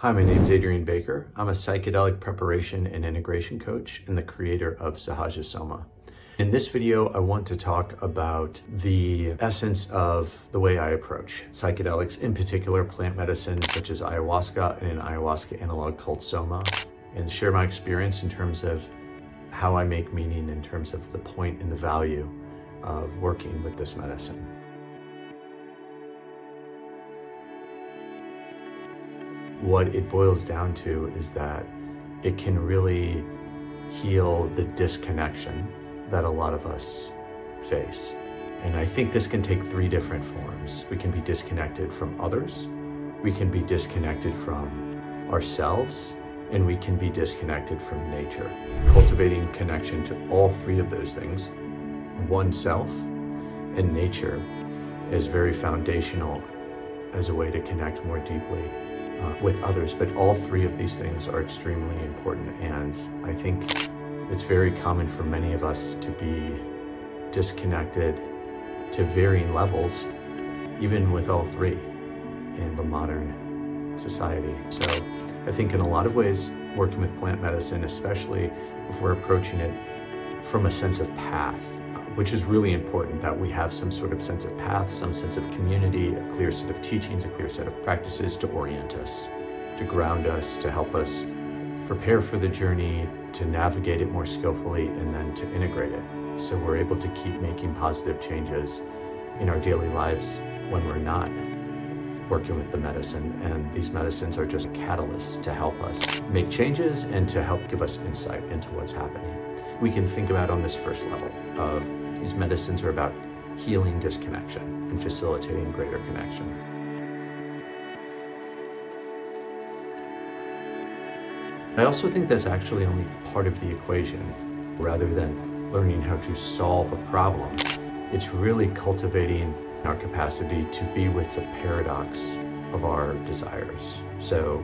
Hi, my name is Adrian Baker. I'm a psychedelic preparation and integration coach and the creator of Soma. In this video, I want to talk about the essence of the way I approach psychedelics, in particular plant medicines such as ayahuasca and an ayahuasca analog called Soma, and share my experience in terms of how I make meaning in terms of the point and the value of working with this medicine. What it boils down to is that it can really heal the disconnection that a lot of us face. And I think this can take three different forms. We can be disconnected from others, we can be disconnected from ourselves, and we can be disconnected from nature. Cultivating connection to all three of those things, oneself and nature, is very foundational as a way to connect more deeply with others. But all three of these things are extremely important, and I think it's very common for many of us to be disconnected to varying levels, even with all three in the modern society. So I think in a lot of ways, working with plant medicine, especially if we're approaching it from a sense of path, which is really important, that we have some sort of sense of path, some sense of community, a clear set of teachings, a clear set of practices to orient us, to ground us, to help us prepare for the journey, to navigate it more skillfully, and then to integrate it. So we're able to keep making positive changes in our daily lives when we're not working with the medicine. And these medicines are just catalysts to help us make changes and to help give us insight into what's happening. We can think about on this first level of these medicines are about healing disconnection and facilitating greater connection. I also think that's actually only part of the equation. Rather than learning how to solve a problem, it's really cultivating our capacity to be with the paradox of our desires. So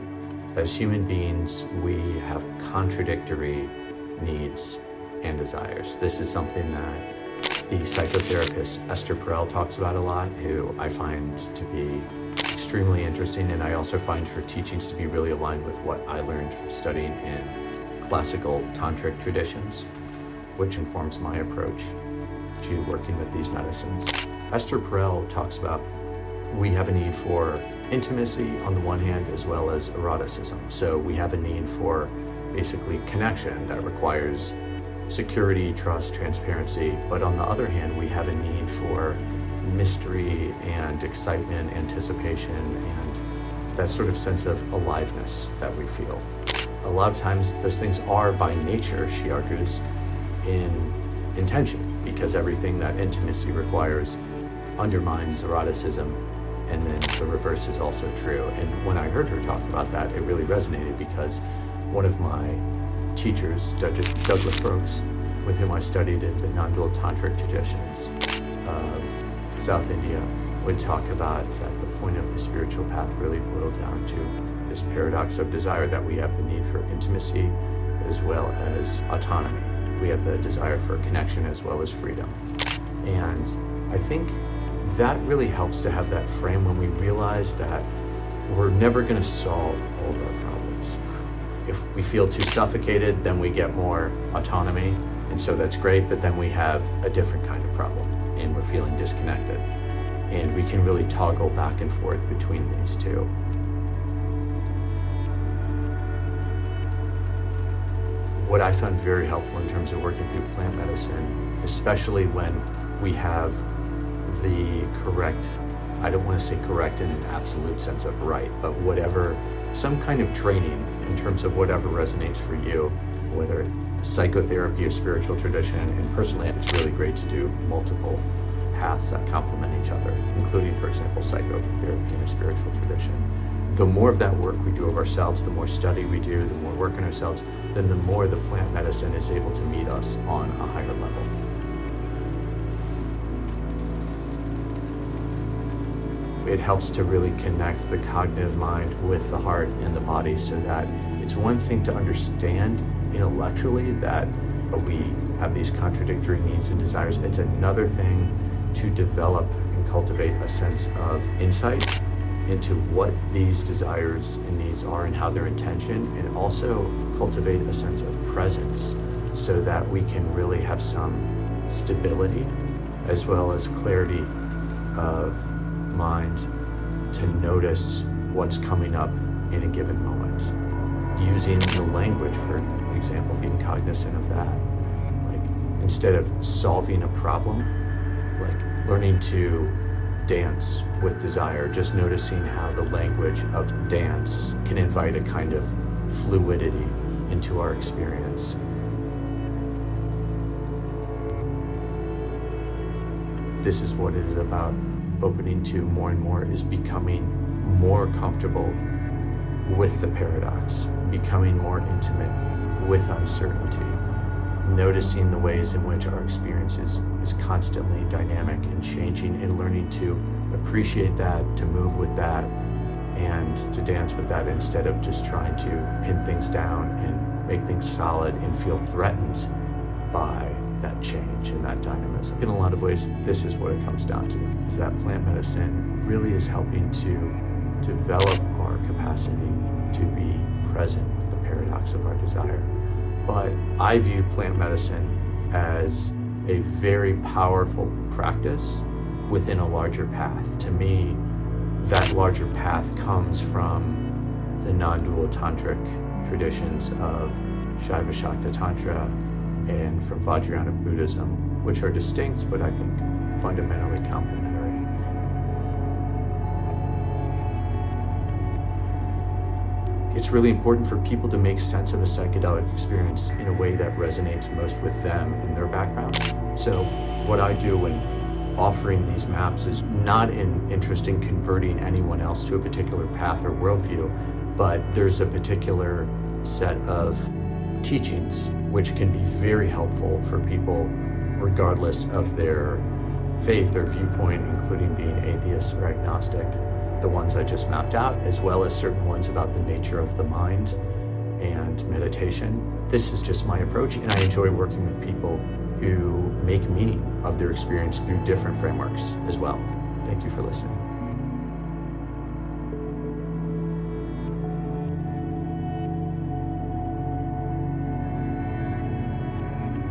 as human beings, we have contradictory needs and desires. This is something that the psychotherapist Esther Perel talks about a lot, who I find to be extremely interesting, and I also find her teachings to be really aligned with what I learned from studying in classical tantric traditions, which informs my approach to working with these medicines. Esther Perel talks about we have a need for intimacy on the one hand, as well as eroticism. So we have a need for basically connection that requires security, trust, transparency. But on the other hand, we have a need for mystery and excitement, anticipation, and that sort of sense of aliveness that we feel. A lot of times those things are by nature, she argues, in intention, because everything that intimacy requires undermines eroticism, and then the reverse is also true. And when I heard her talk about that, it really resonated, because one of my teachers, Douglas Brookes, with whom I studied in the non-dual tantric traditions of South India, would talk about that the point of the spiritual path really boiled down to this paradox of desire, that we have the need for intimacy as well as autonomy. We have the desire for connection as well as freedom. And I think that really helps to have that frame when we realize that we're never going to solve all of our problems. If we feel too suffocated, then we get more autonomy, and so that's great, but then we have a different kind of problem, and we're feeling disconnected. And we can really toggle back and forth between these two. What I found very helpful in terms of working through plant medicine, especially when we have the correct, I don't want to say correct in an absolute sense of right, but whatever, some kind of training in terms of whatever resonates for you, whether psychotherapy or spiritual tradition. And personally, it's really great to do multiple paths that complement each other, including, for example, psychotherapy in a spiritual tradition. The more of that work we do of ourselves, the more study we do, the more work on ourselves, then the more the plant medicine is able to meet us on a higher level. It helps to really connect the cognitive mind with the heart and the body, so that it's one thing to understand intellectually that we have these contradictory needs and desires. It's another thing to develop and cultivate a sense of insight into what these desires and needs are and how they're intention, and also cultivate a sense of presence so that we can really have some stability as well as clarity of mind to notice what's coming up in a given moment. Using the language, for example, being cognizant of that. Like, instead of solving a problem, like learning to dance with desire, just noticing how the language of dance can invite a kind of fluidity into our experience. This is what it is about. Opening to more and more is becoming more comfortable with the paradox, becoming more intimate with uncertainty, noticing the ways in which our experience is constantly dynamic and changing, and learning to appreciate that, to move with that, and to dance with that instead of just trying to pin things down and make things solid and feel threatened by that change and that dynamism. In a lot of ways, this is what it comes down to, is that plant medicine really is helping to develop our capacity to be present with the paradox of our desire. But I view plant medicine as a very powerful practice within a larger path. To me, that larger path comes from the non-dual tantric traditions of Shaiva Shakta Tantra and from Vajrayana Buddhism, which are distinct, but I think fundamentally complementary. It's really important for people to make sense of a psychedelic experience in a way that resonates most with them in their background. So what I do when offering these maps is not in interest in converting anyone else to a particular path or worldview, but there's a particular set of teachings which can be very helpful for people regardless of their faith or viewpoint, including being atheist or agnostic. The ones I just mapped out, as well as certain ones about the nature of the mind and meditation. This is just my approach, and I enjoy working with people who make meaning of their experience through different frameworks as well. Thank you for listening.